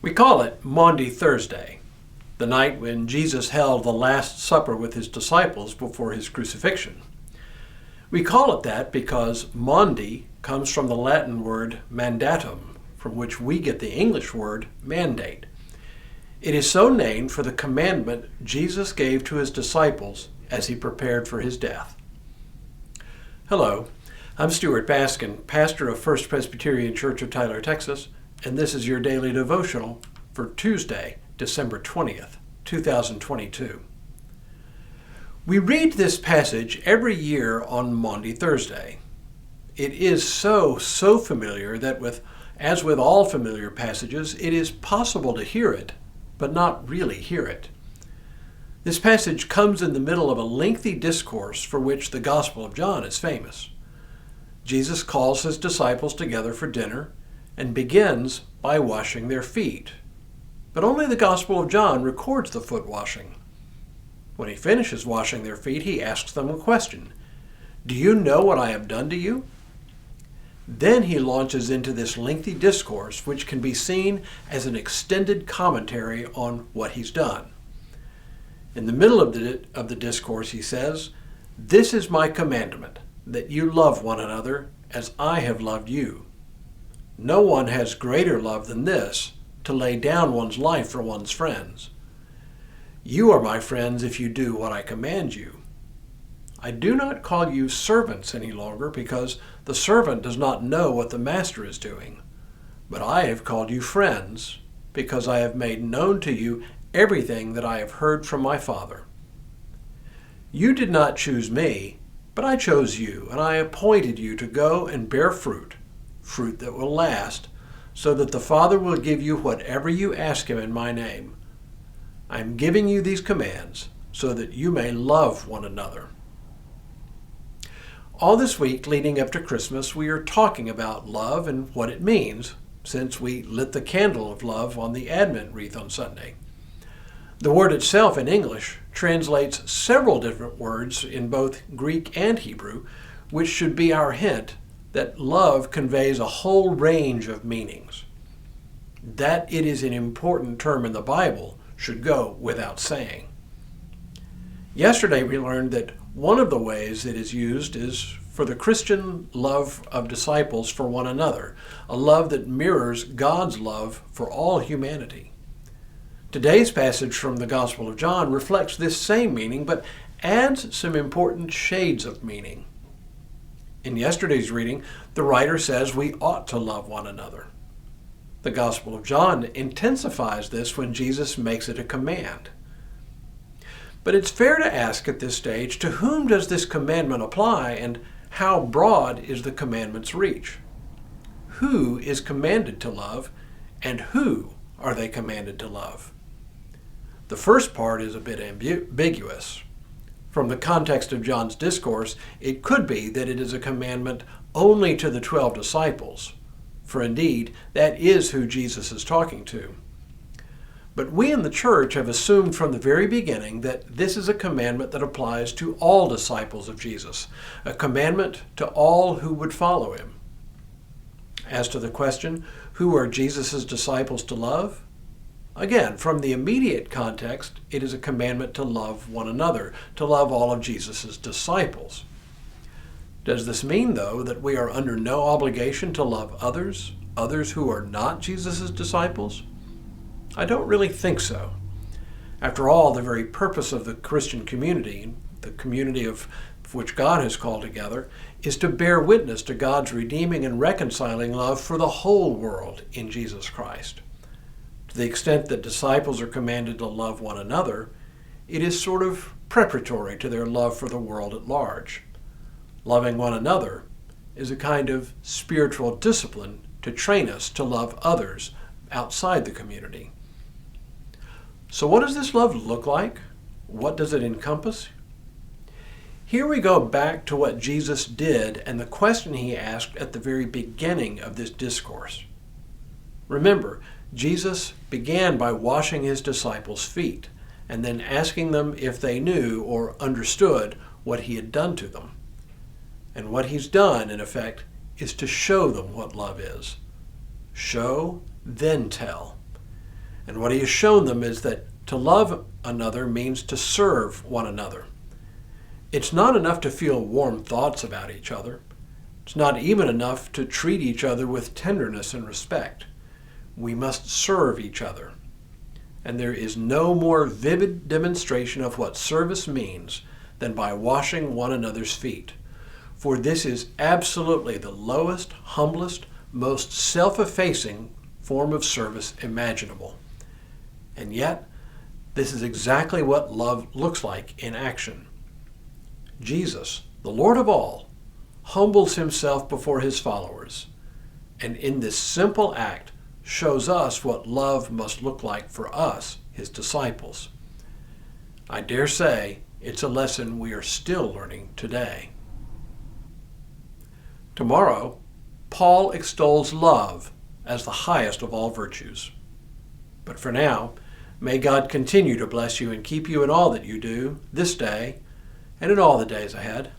We call it Maundy Thursday, the night when Jesus held the Last Supper with his disciples before his crucifixion. We call it that because Maundy comes from the Latin word mandatum, from which we get the English word mandate. It is so named for the commandment Jesus gave to his disciples as he prepared for his death. Hello, I'm Stuart Baskin, pastor of First Presbyterian Church of Tyler, Texas, and this is your daily devotional for Tuesday, December 20th, 2022. We read this passage every year on Maundy Thursday. It is so familiar that as with all familiar passages, it is possible to hear it, but not really hear it. This passage comes in the middle of a lengthy discourse for which the Gospel of John is famous. Jesus calls his disciples together for dinner and begins by washing their feet. But only the Gospel of John records the foot washing. When he finishes washing their feet, he asks them a question. Do you know what I have done to you? Then he launches into this lengthy discourse, which can be seen as an extended commentary on what he's done. In the middle of the discourse, he says, "This is my commandment, that you love one another as I have loved you. No one has greater love than this, to lay down one's life for one's friends. You are my friends if you do what I command you. I do not call you servants any longer, because the servant does not know what the master is doing. But I have called you friends, because I have made known to you everything that I have heard from my Father. You did not choose me, but I chose you, and I appointed you to go and bear fruit that will last, so that the Father will give you whatever you ask him in my name. I am giving you these commands so that you may love one another." All this week leading up to Christmas, we are talking about love and what it means, since we lit the candle of love on the Advent wreath on Sunday. The word itself in English translates several different words in both Greek and Hebrew, which should be our hint that love conveys a whole range of meanings. That it is an important term in the Bible should go without saying. Yesterday we learned that one of the ways it is used is for the Christian love of disciples for one another, a love that mirrors God's love for all humanity. Today's passage from the Gospel of John reflects this same meaning, but adds some important shades of meaning. In yesterday's reading, the writer says we ought to love one another. The Gospel of John intensifies this when Jesus makes it a command. But it's fair to ask at this stage, to whom does this commandment apply, and how broad is the commandment's reach? Who is commanded to love, and who are they commanded to love? The first part is a bit ambiguous. From the context of John's discourse, it could be that it is a commandment only to the 12 disciples, for indeed, that is who Jesus is talking to. But we in the church have assumed from the very beginning that this is a commandment that applies to all disciples of Jesus, a commandment to all who would follow him. As to the question, who are Jesus' disciples to love? Again, from the immediate context, it is a commandment to love one another, to love all of Jesus' disciples. Does this mean, though, that we are under no obligation to love others who are not Jesus' disciples? I don't really think so. After all, the very purpose of the Christian community, the community of which God has called together, is to bear witness to God's redeeming and reconciling love for the whole world in Jesus Christ. To the extent that disciples are commanded to love one another, it is sort of preparatory to their love for the world at large. Loving one another is a kind of spiritual discipline to train us to love others outside the community. So what does this love look like? What does it encompass? Here we go back to what Jesus did and the question he asked at the very beginning of this discourse. Remember, Jesus began by washing his disciples' feet and then asking them if they knew or understood what he had done to them. And what he's done, in effect, is to show them what love is. Show, then tell. And what he has shown them is that to love another means to serve one another. It's not enough to feel warm thoughts about each other. It's not even enough to treat each other with tenderness and respect. We must serve each other. And there is no more vivid demonstration of what service means than by washing one another's feet. For this is absolutely the lowest, humblest, most self-effacing form of service imaginable. And yet, this is exactly what love looks like in action. Jesus, the Lord of all, humbles himself before his followers, and in this simple act shows us what love must look like for us, his disciples. I dare say it's a lesson we are still learning today. Tomorrow, Paul extols love as the highest of all virtues. But for now, may God continue to bless you and keep you in all that you do this day and in all the days ahead.